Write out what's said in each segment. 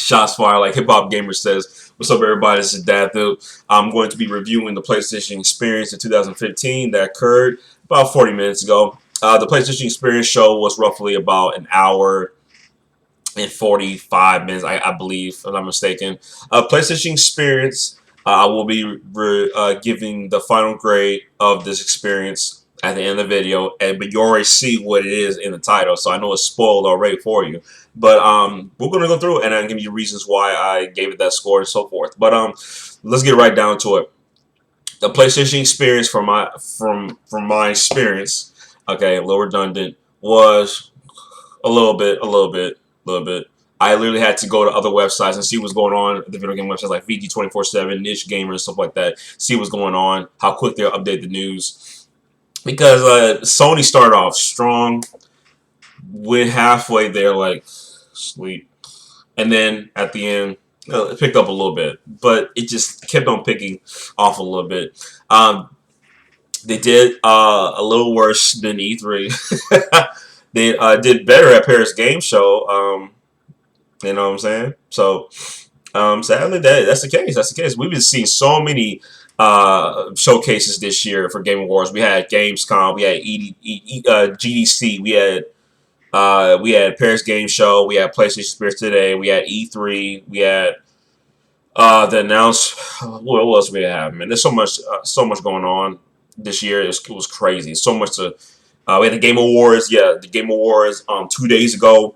Shots fired, like Hip Hop Gamer says. What's up, everybody? This is dathip. I'm going to be reviewing the PlayStation Experience in 2015 that occurred about 40 minutes ago. The PlayStation Experience show was roughly about an hour and 45 minutes, I believe, if I'm not mistaken. PlayStation Experience, I will be giving the final grade of this experience at the end of the video, but you already see what it is in the title, so I know it's spoiled already for you. But we're gonna go through it and I'll give you reasons why I gave it that score and so forth. But let's get right down to it. The PlayStation Experience, from my experience, okay, a little redundant, was a little bit. I literally had to go to other websites and see what's going on. The video game websites like VG247, Niche Gamer, and stuff like that. See what's going on, how quick they'll update the news. Because Sony started off strong, went halfway there like sweet, and then at the end it picked up a little bit, but it just kept on picking off a little bit. They did a little worse than E3. They did better at Paris Game Show. You know what I'm saying? So sadly, that's the case. That's the case. We've been seeing so many showcases this year for Game Awards. We had Gamescom, we had GDC, we had Paris Game Show, we had PlayStation Experience today, we had E3, we had the announced. What else we have, man? There's so much going on this year. It was crazy. So much to. We had the Game Awards. Yeah, the Game Awards 2 days ago.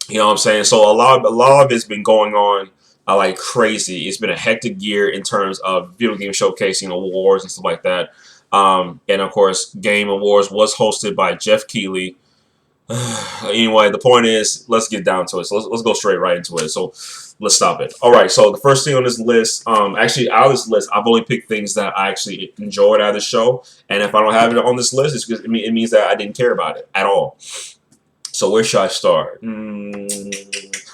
You know what I'm saying? So a lot of it's been going on like crazy. It's been a hectic year in terms of video game showcasing awards and stuff like that. And of course, Game Awards was hosted by Jeff Keighley. Anyway, the point is, let's get down to it. So let's go straight right into it. So let's stop it. All right. So the first thing on this list, actually out of this list, I've only picked things that I actually enjoyed out of the show. And if I don't have it on this list, it's because it means that I didn't care about it at all. So where should I start?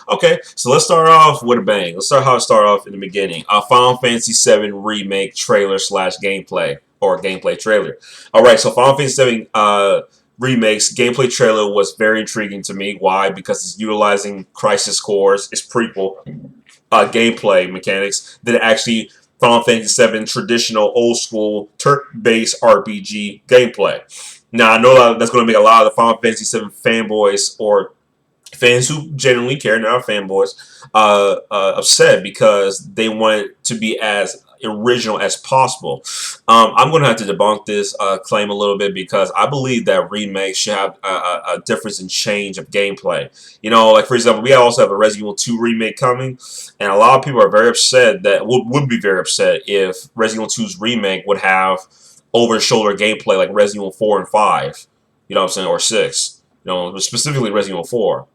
Okay, so let's start off with a bang. Let's start off in the beginning. Final Fantasy VII Remake trailer / gameplay, or gameplay trailer. All right, so Final Fantasy VII Remake's gameplay trailer was very intriguing to me. Why? Because it's utilizing Crisis Core's, its prequel, gameplay mechanics that actually Final Fantasy VII traditional old school turn-based RPG gameplay. Now, I know that's going to make a lot of the Final Fantasy VII fanboys or fans who genuinely care, not fanboys, upset because they want it to be as original as possible. I'm going to have to debunk this claim a little bit because I believe that Remake should have a difference in change of gameplay. You know, like for example, we also have a Resident Evil 2 remake coming, and a lot of people are very upset that would be very upset if Resident Evil 2's remake would have over-the-shoulder gameplay like Resident Evil 4 and 5, you know what I'm saying, or 6, you know, specifically Resident Evil 4.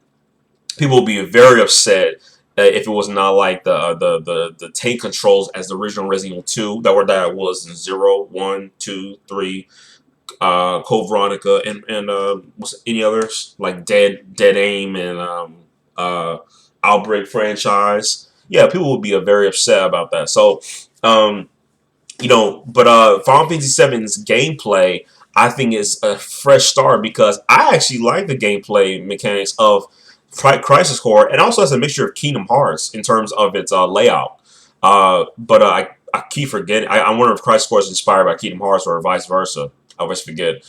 People would be very upset if it was not like the tank controls as the original Resident Evil 2 that was in 0, 1, 2, 3, Code Veronica, and what's any others like Dead Aim and Outbreak franchise. Yeah, people would be very upset about that. So. You know, but Final Fantasy VII's gameplay, I think, is a fresh start because I actually like the gameplay mechanics of Crisis Core, and also has a mixture of Kingdom Hearts in terms of its layout. But I keep forgetting. I wonder if Crisis Core is inspired by Kingdom Hearts or vice versa. I always forget.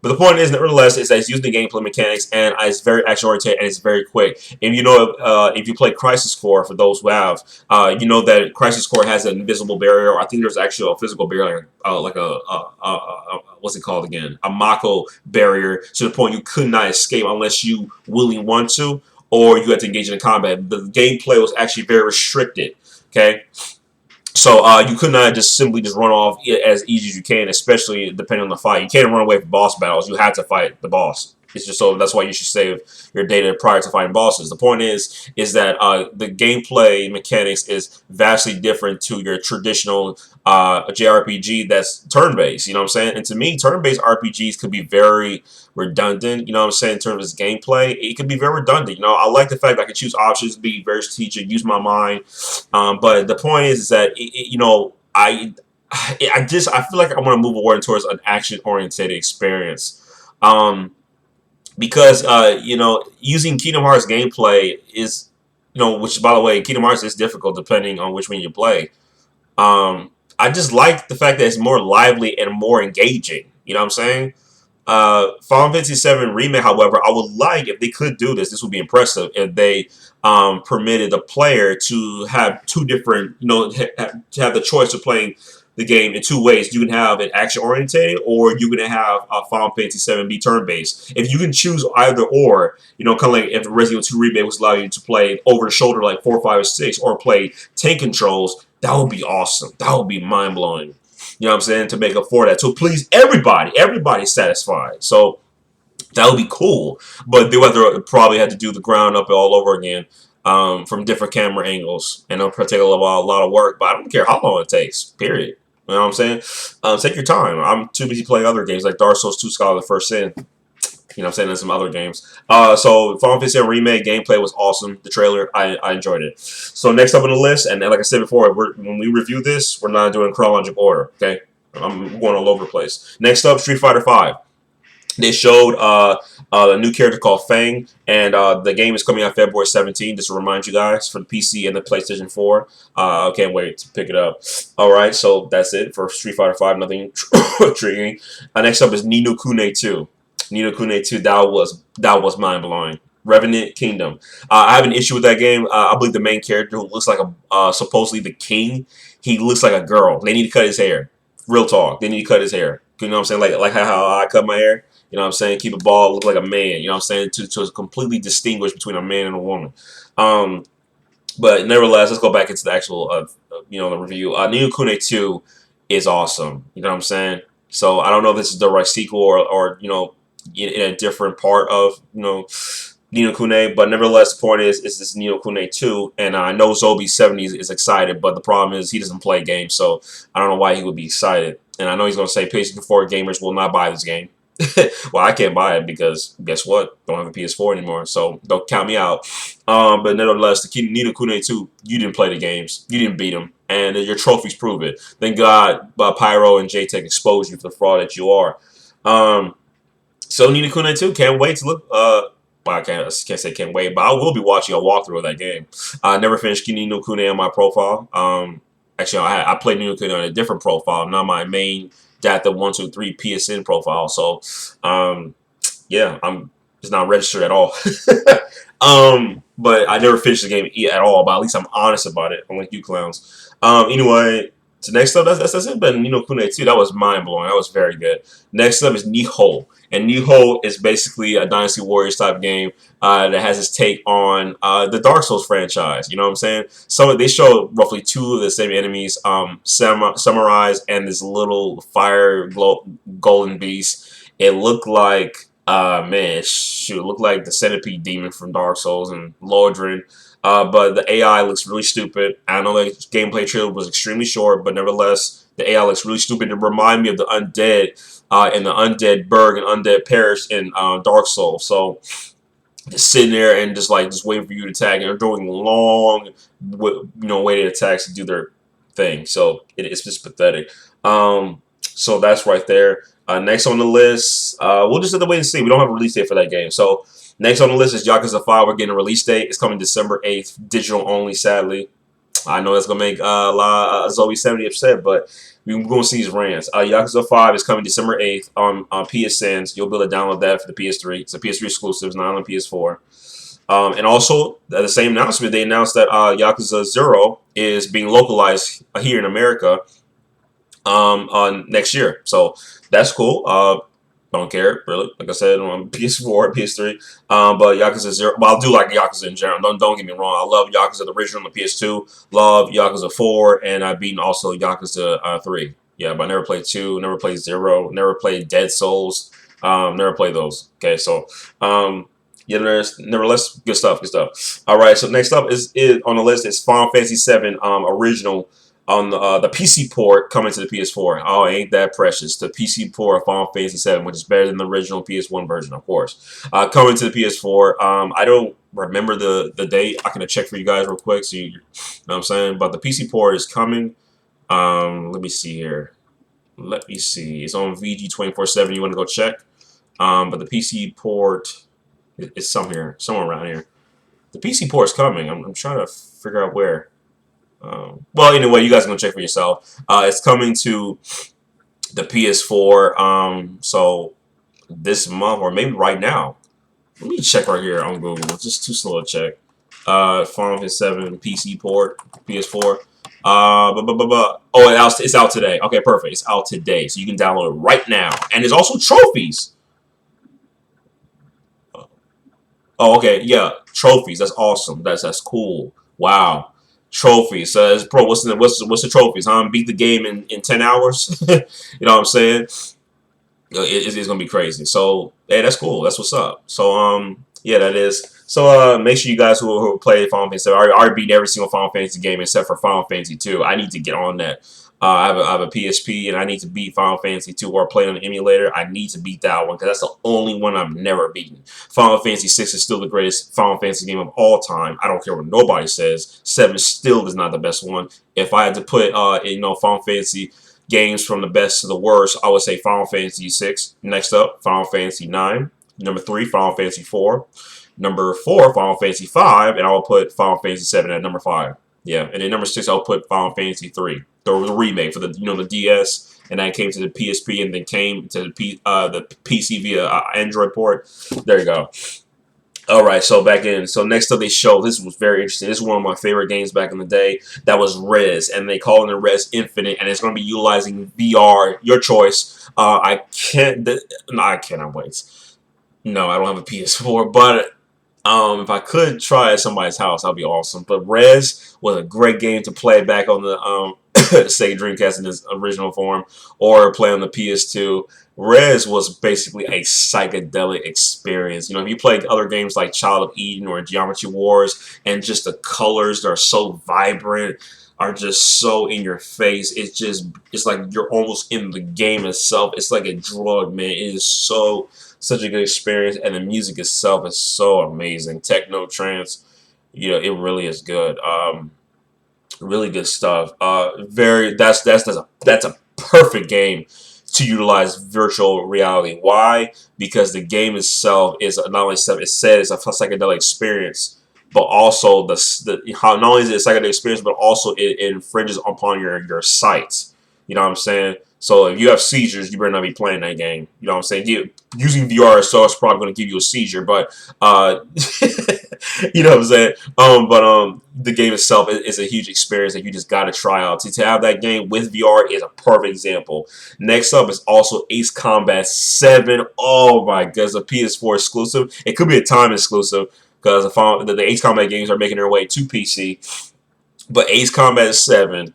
But the point is, nevertheless, is that it's using the gameplay mechanics and it's very action-oriented and it's very quick. And you know, if you play Crisis Core, for those who have, you know that Crisis Core has an invisible barrier, or I think there's actually a physical barrier, like what's it called again? A Mako barrier, to the point you could not escape unless you really want to, or you had to engage in combat. The gameplay was actually very restricted. Okay. So you could not just simply run off as easy as you can, especially depending on the fight. You can't run away from boss battles. You have to fight the boss. It's just so that's why you should save your data prior to fighting bosses. The point is that the gameplay mechanics is vastly different to your traditional JRPG that's turn-based. You know what I'm saying? And to me, turn-based RPGs could be very redundant. You know what I'm saying? In terms of its gameplay, it could be very redundant. You know, I like the fact that I can choose options, be very strategic, use my mind. But the point is that you know, I feel like I want to move forward towards an action-oriented experience. Because you know, using Kingdom Hearts gameplay is which by the way, Kingdom Hearts is difficult depending on which one you play. I just like the fact that it's more lively and more engaging. You know what I'm saying? Final Fantasy VII Remake, however, I would like if they could do this. This would be impressive if they permitted the player to have two different, to have the choice of playing the game in two ways. You can have it action oriented, or you can have Final Fantasy VII be turn based. If you can choose either or, kind of like if Resident Evil 2 Remake was allowing you to play over the shoulder like 4, 5, or 6, or play tank controls, that would be awesome. That would be mind blowing. You know what I'm saying? To make up for that. To please everybody. Everybody's satisfied. So that would be cool. But they would probably have to do the ground up all over again from different camera angles. And it'll take a lot of work. But I don't care how long it takes. Period. You know what I'm saying? Take your time. I'm too busy playing other games like Dark Souls 2 Scholar of the First Sin. You know what I'm saying? And some other games. So Final Fantasy Remake gameplay was awesome. The trailer, I enjoyed it. So next up on the list, and like I said before, when we review this, we're not doing chronological order. Okay, I'm going all over the place. Next up, Street Fighter V. They showed a new character called Fang, and the game is coming out February 17th. Just to remind you guys, for the PC and the PlayStation 4. I can't wait to pick it up. All right, so that's it for Street Fighter V. Nothing intriguing. Next up is Ni no Kuni 2. Ni no Kuni 2, that was mind blowing. Revenant Kingdom. I have an issue with that game. I believe the main character, who looks like supposedly the king, he looks like a girl. They need to cut his hair. Real talk. They need to cut his hair. You know what I'm saying? Like how I cut my hair. You know what I'm saying? Keep it bald, look like a man. You know what I'm saying? To completely distinguish between a man and a woman. But nevertheless, let's go back into the actual, the review. Ni no Kuni 2 is awesome. You know what I'm saying? So I don't know if this is the right sequel or in a different part of, Ni no Kuni, but nevertheless, the point is this Ni no Kuni 2, and I know Zobi70 is excited, but the problem is he doesn't play games, so I don't know why he would be excited. And I know he's going to say PlayStation 4 gamers will not buy this game. Well, I can't buy it because guess what? Don't have a PS4 anymore, so don't count me out. But nevertheless, the Ni no Kuni 2, you didn't play the games, you didn't beat them, and your trophies prove it. Thank God, Pyro and JTech exposed you for the fraud that you are. So Ni no Kuni 2, can't wait to look. Well, I can't say can't wait, but I will be watching a walkthrough of that game. I never finished Ni no Kuni on my profile. Actually, I played Ni no Kuni on a different profile, not my main dathip 123 PSN profile. So, yeah, it's not registered at all. But I never finished the game at all. But at least I'm honest about it, unlike you clowns. Anyway. So next up, that's it. But Ni no Kuni 2, that was mind blowing. That was very good. Next up is Niho, and Niho is basically a Dynasty Warriors type game that has its take on the Dark Souls franchise. You know what I'm saying? So they show roughly two of the same enemies, samurais and this little golden beast. It looked like it looked like the centipede demon from Dark Souls and Lordran. But the AI looks really stupid. I know the gameplay trailer was extremely short, but nevertheless, the AI looks really stupid. It reminded me of the undead and the undead Berg and undead Parish in Dark Souls. So just sitting there and just waiting for you to attack, and they're doing long, waiting attacks to do their thing. So it's just pathetic. So that's right there. Next on the list, we'll just have to wait and see. We don't have a release date for that game. So next on the list is Yakuza 5. We're getting a release date. It's coming December 8th. Digital only, sadly. I know that's going to make a lot of Zoe70 upset, but we're going to see his rants. Yakuza 5 is coming December 8th on PSN. You'll be able to download that for the PS3. It's a PS3 exclusive. It's not on PS4. And also, at the same announcement, they announced that Yakuza 0 is being localized here in America next year. So that's cool. Don't care, really. Like I said, on PS4, PS3. But Yakuza 0, well, I do like Yakuza in general. Don't get me wrong. I love Yakuza the original on the PS2. Love Yakuza 4, and I've beaten also Yakuza 3. Yeah, but I never played 2, never played 0, never played Dead Souls. Never played those. Okay, so yeah, nevertheless, good stuff, good stuff. All right, so next up is on the list is Final Fantasy VII original. On the PC port coming to the PS4. Oh, ain't that precious. The PC port of Final Fantasy VII, which is better than the original PS1 version, of course. Coming to the PS4. I don't remember the date. I can check for you guys real quick. So you know what I'm saying? But the PC port is coming. Let me see here. Let me see. It's on VG247. You want to go check. But the PC port is somewhere around here. The PC port is coming. I'm trying to figure out where. Well, anyway, you guys can check for yourself. It's coming to the PS4. So this month or maybe right now. Let me check right here on Google. It's just too slow to check. Final Fantasy 7 PC port, PS4. Oh, it's out today. Okay, perfect. It's out today, so you can download it right now. And there's also trophies. Oh, okay, yeah, trophies. That's awesome. That's cool. Wow, trophies. Bro, what's the trophies? Beat the game in 10 hours. You know what I'm saying? It's gonna be crazy. So hey, that's cool. That's what's up. So yeah, that is. So make sure you guys who play Final Fantasy, I already beat every single Final Fantasy game except for Final Fantasy 2. I need to get on that. I have a PSP and I need to beat Final Fantasy 2 or play on the emulator. I need to beat that one because that's the only one I've never beaten. Final Fantasy 6 is still the greatest Final Fantasy game of all time. I don't care what nobody says. 7 still is not the best one. If I had to put Final Fantasy games from the best to the worst, I would say Final Fantasy 6. Next up, Final Fantasy 9. Number 3, Final Fantasy 4. Number 4, Final Fantasy 5. And I will put Final Fantasy 7 at number 5. Yeah, and then number 6, I'll put Final Fantasy 3. The remake for the DS, and then came to the PSP, and then came to the PC via Android port. There you go. All right, so back in. So next up, they show this was very interesting. This is one of my favorite games back in the day. That was Res, and they call it Res Infinite, and it's going to be utilizing VR. Your choice. No, I cannot wait. No, I don't have a PS4, but if I could try at somebody's house, that'd be awesome. But Res was a great game to play back on the Sega Dreamcast in its original form, or play on the PS2. Res was basically a psychedelic experience. You know, if you played other games like Child of Eden or Geometry Wars, and just the colors that are so vibrant, are just so in your face. It's like you're almost in the game itself. It's like a drug, man. It is such a good experience, and the music itself is so amazing. Techno trance, it really is good. Really good stuff. That's a perfect game to utilize virtual reality. Why? Because the game itself is not only it says a psychedelic experience, but also how not only is it a psychedelic experience, but also it infringes upon your sight. You know what I'm saying? So if you have seizures, you better not be playing that game. You know what I'm saying? Using VR so it's probably going to give you a seizure, but you know what I'm saying? The game itself is a huge experience that you just got to try out. To have that game with VR is a perfect example. Next up is also Ace Combat 7. Oh my god, it's a PS4 exclusive. It could be a time exclusive because the Ace Combat games are making their way to PC. But Ace Combat 7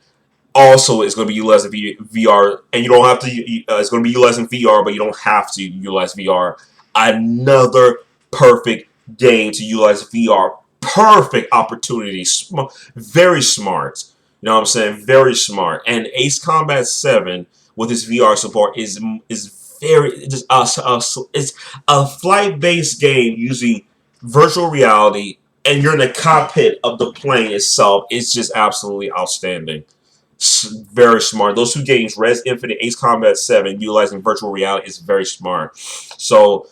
also is going to be utilizing VR, and you don't have to. It's going to be utilizing VR, but you don't have to utilize VR. Another perfect game to utilize VR. Perfect opportunity. Very smart. You know what I'm saying? Very smart. And Ace Combat 7 with its VR support is very just it's a flight-based game using virtual reality, and you're in the cockpit of the plane itself. It's just absolutely outstanding. Very smart. Those two games, Res Infinite, Ace Combat 7, utilizing virtual reality is very smart. So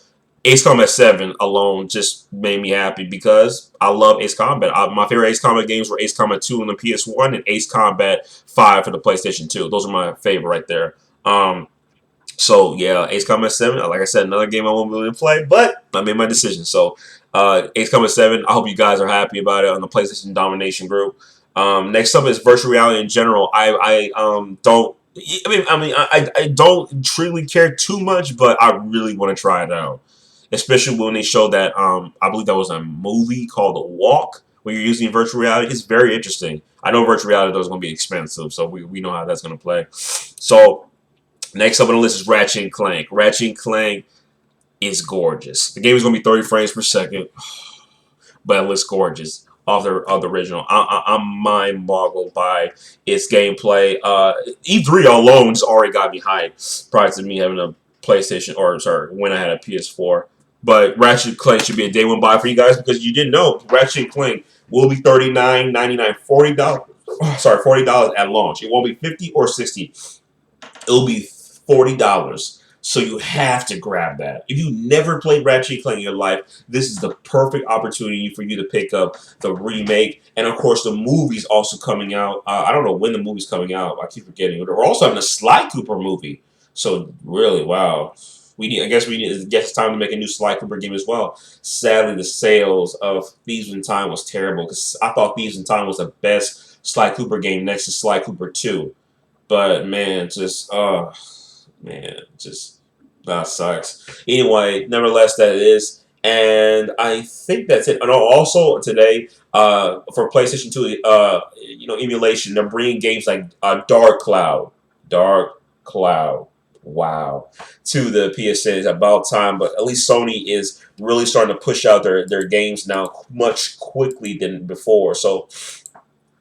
Ace Combat 7 alone just made me happy because I love Ace Combat. My favorite Ace Combat games were Ace Combat 2 on the PS1 and Ace Combat 5 for the PlayStation 2. Those are my favorite right there. So yeah, Ace Combat 7, like I said, another game I won't be able to play, but I made my decision. So Ace Combat 7, I hope you guys are happy about it on the PlayStation Domination group. Next up is virtual reality in general. I don't. I don't truly care too much, but I really want to try it out. Especially when they showed that I believe that was a movie called The Walk, where you're using virtual reality. It's very interesting. I know virtual reality is going to be expensive, so we know how that's going to play. So next up on the list is Ratchet and Clank. Ratchet and Clank is gorgeous. The game is going to be 30 frames per second, but it looks gorgeous. Of the original, I'm mind boggled by its gameplay. E3 alone just already got me hyped prior to me having a PlayStation, or sorry, when I had a PS4. But Ratchet and Clank should be a day one buy for you guys because you didn't know Ratchet and Clank will be $39.99, $40. Sorry, $40 at launch. It won't be $50 or $60. It'll be $40 So you have to grab that. If you never played Ratchet and Clank in your life, this is the perfect opportunity for you to pick up the remake. And of course, the movie's also coming out. I don't know when the movie's coming out. I keep forgetting. We're also having a Sly Cooper movie. So really, wow. I guess it's time to make a new Sly Cooper game as well. Sadly, the sales of Thieves in Time was terrible because I thought Thieves in Time was the best Sly Cooper game next to Sly Cooper 2. But man, just that sucks. Anyway, nevertheless, that it is. And I think that's it. And also today, for PlayStation 2, emulation, they're bringing games like Dark Cloud, wow, to the PSN. It's about time, but at least Sony is really starting to push out their games now much quickly than before. So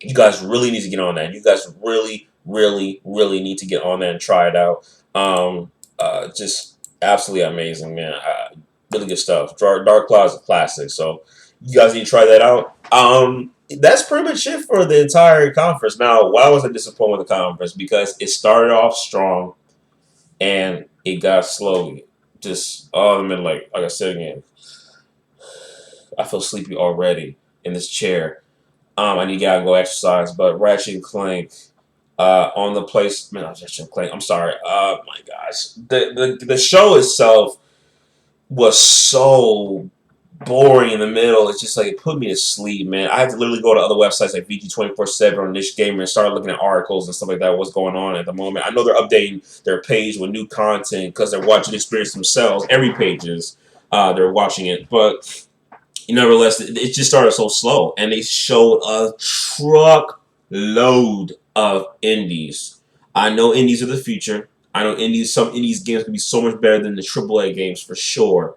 you guys really need to get on that. You guys really, really, really need to get on that and try it out. Just absolutely amazing, man. Really good stuff. Dark Cloud is a classic, so you guys need to try that out. That's pretty much it for the entire conference. Now, why was I disappointed with the conference? Because it started off strong and it got slowly. Just all in the middle, like I said again, I feel sleepy already in this chair. I need to go exercise, but Ratchet and Clank on the place. Man, Ratchet and Clank. I'm sorry. My gosh, the show itself was so boring in the middle. It's just like it put me to sleep, man. I had to literally go to other websites like VG247 or Niche Gamer and start looking at articles and stuff like that. What's going on at the moment? I know they're updating their page with new content because they're watching the experience themselves. Every page is they're watching it, but nevertheless, it just started so slow, and they showed a truckload of indies. I know indies are the future. I know some indies games can be so much better than the AAA games for sure.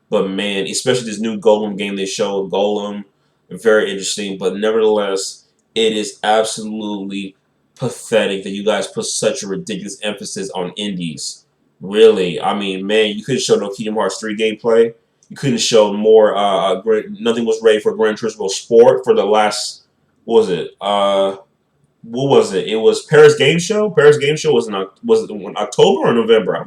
But man, especially this new Golem game they showed, Golem, very interesting. But nevertheless, it is absolutely pathetic that you guys put such a ridiculous emphasis on indies. Really, I mean, man, you couldn't show no Kingdom Hearts 3 gameplay. You couldn't show more. Nothing was ready for Gran Turismo Sport for the last. What was it? What was it? It was Paris Game Show. Paris Game Show was it in October or November? I've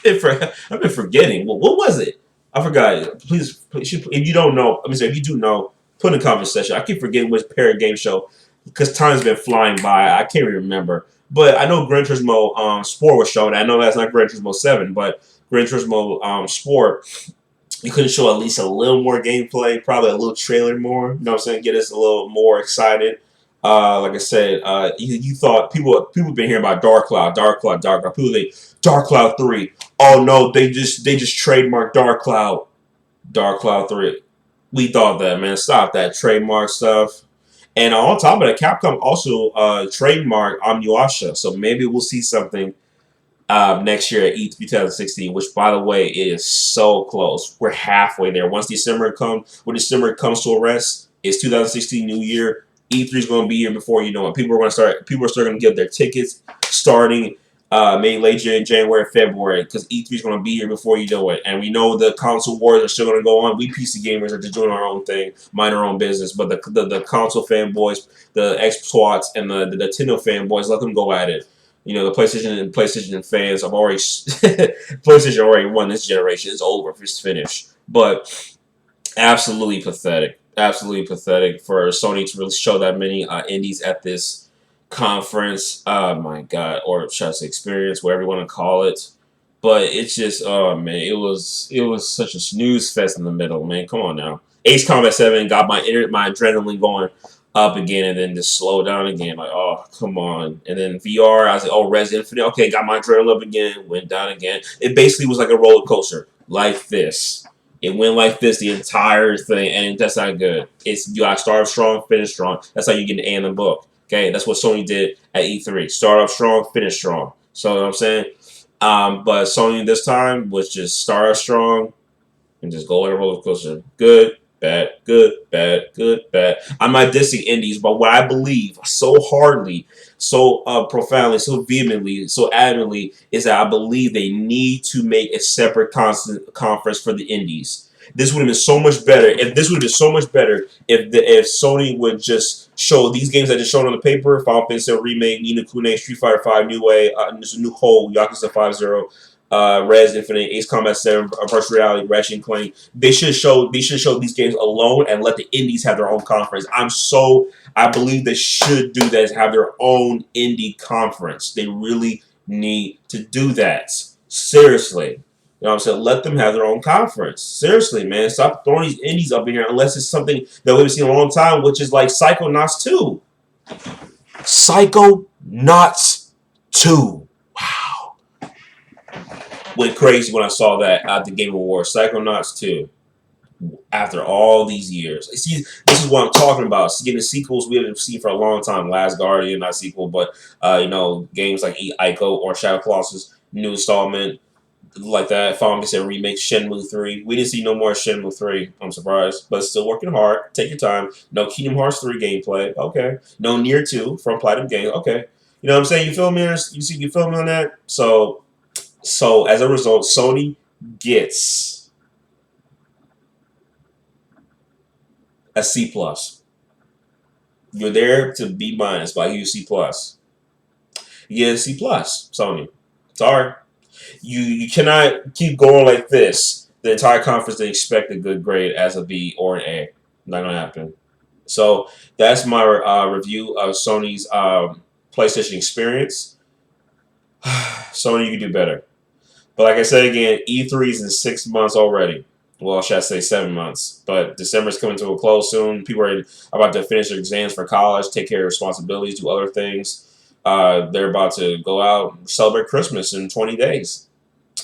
been forgetting. What was it? I forgot. Please, if you don't know, if you do know, put in the comment section. I keep forgetting which Paris Game Show because time's been flying by. I can't even remember. But I know Gran Turismo Sport was shown. I know that's not Gran Turismo 7, but Gran Turismo Sport. You couldn't show at least a little more gameplay, probably a little trailer more. You know what I'm saying? Get us a little more excited. Like I said, you thought people been hearing about Dark Cloud. People think Dark Cloud 3. Oh no, they just trademarked Dark Cloud 3. We thought that, man. Stop that trademark stuff. And on top of that, Capcom also trademarked Omniwasha, so maybe we'll see something next year at E3 2016, which, by the way, is so close. We're halfway there. When December comes to a rest, it's 2016 New Year. E3 is going to be here before you know it. People are still going to get their tickets starting maybe late January, February, because E3 is going to be here before you know it. And we know the console wars are still going to go on. We PC gamers are just doing our own thing, mind our own business. But the console fanboys, the Xbox and the Nintendo fanboys, let them go at it. You know, the PlayStation fans have already PlayStation already won this generation. It's over. It's finished. But absolutely pathetic. Absolutely pathetic for Sony to really show that many indies at this conference. My God, or just experience, whatever you want to call it. But it's just, oh man, it was such a snooze fest in the middle, man. Come on now. Ace Combat 7 got my adrenaline going up again, and then just slow down again. Like, oh, come on. And then VR, I was like, oh, Res Infinite. Okay, got my adrenaline up again, went down again. It basically was like a roller coaster, like this. It went like this the entire thing, and that's not good. You got to start off strong, finish strong. That's how you get an A in the book. Okay, that's what Sony did at E3. Start off strong, finish strong. So, you know what I'm saying? But Sony this time was just start off strong and just go on a roller coaster. Good, bad, good, bad, good, bad. I'm not dissing indies, but what I believe so hardly, so profoundly, so vehemently, so adamantly is that I believe they need to make a separate conference for the indies. This would have been so much better if Sony would just show these games that just shown on the paper: Final Fantasy Remake, Ni no Kuni, Street Fighter 5, New Way, New Hole, Yakuza 5.0, Res Infinite, Ace Combat 7, Virtual Reality, Ratchet and Clank. They should show these games alone and let the indies have their own conference. I believe they should do that, have their own indie conference. They really need to do that. Seriously. You know what I'm saying? Let them have their own conference. Seriously, man. Stop throwing these indies up in here unless it's something that we've seen a long time, which is like Psychonauts 2. Psychonauts 2. Wow. Went crazy when I saw that at the Game Awards. Psychonauts 2. After all these years. See, this is what I'm talking about. Getting sequels we haven't seen for a long time. Last Guardian, not sequel, but games like Ico or Shadow Colossus, new installment, like that. Final Fantasy Remake, Shenmue 3. We didn't see no more Shenmue 3. I'm surprised, but still working hard. Take your time. No Kingdom Hearts 3 gameplay. Okay. No Nier 2 from Platinum Games. Okay. You know what I'm saying? You feel me? You feel me on that? So as a result, Sony gets a C plus. You're there to B minus, but I give you C plus. You get a C plus, Sony. Sorry. You cannot keep going like this the entire conference and expect a good grade as a B or an A. Not gonna happen. So that's my review of Sony's PlayStation experience. Sony, you can do better. But like I said again, E3 is in 6 months already. Well, should I say 7 months? But December's coming to a close soon. People are about to finish their exams for college, take care of responsibilities, do other things. They're about to go out celebrate Christmas in 20 days.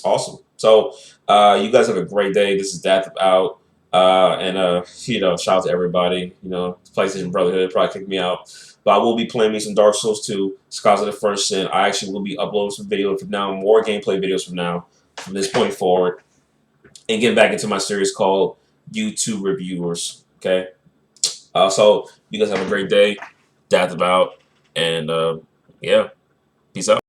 Awesome. So you guys have a great day. This is dathip out. Shout out to everybody. PlayStation Brotherhood probably kicked me out. But I will be playing me some Dark Souls 2, Scars of the First Sin. I actually will be uploading some videos from now, more gameplay videos from now, from this point forward, and get back into my series called YouTube Reviewers. Okay? So you guys have a great day. Dathip out. And, yeah. Peace out.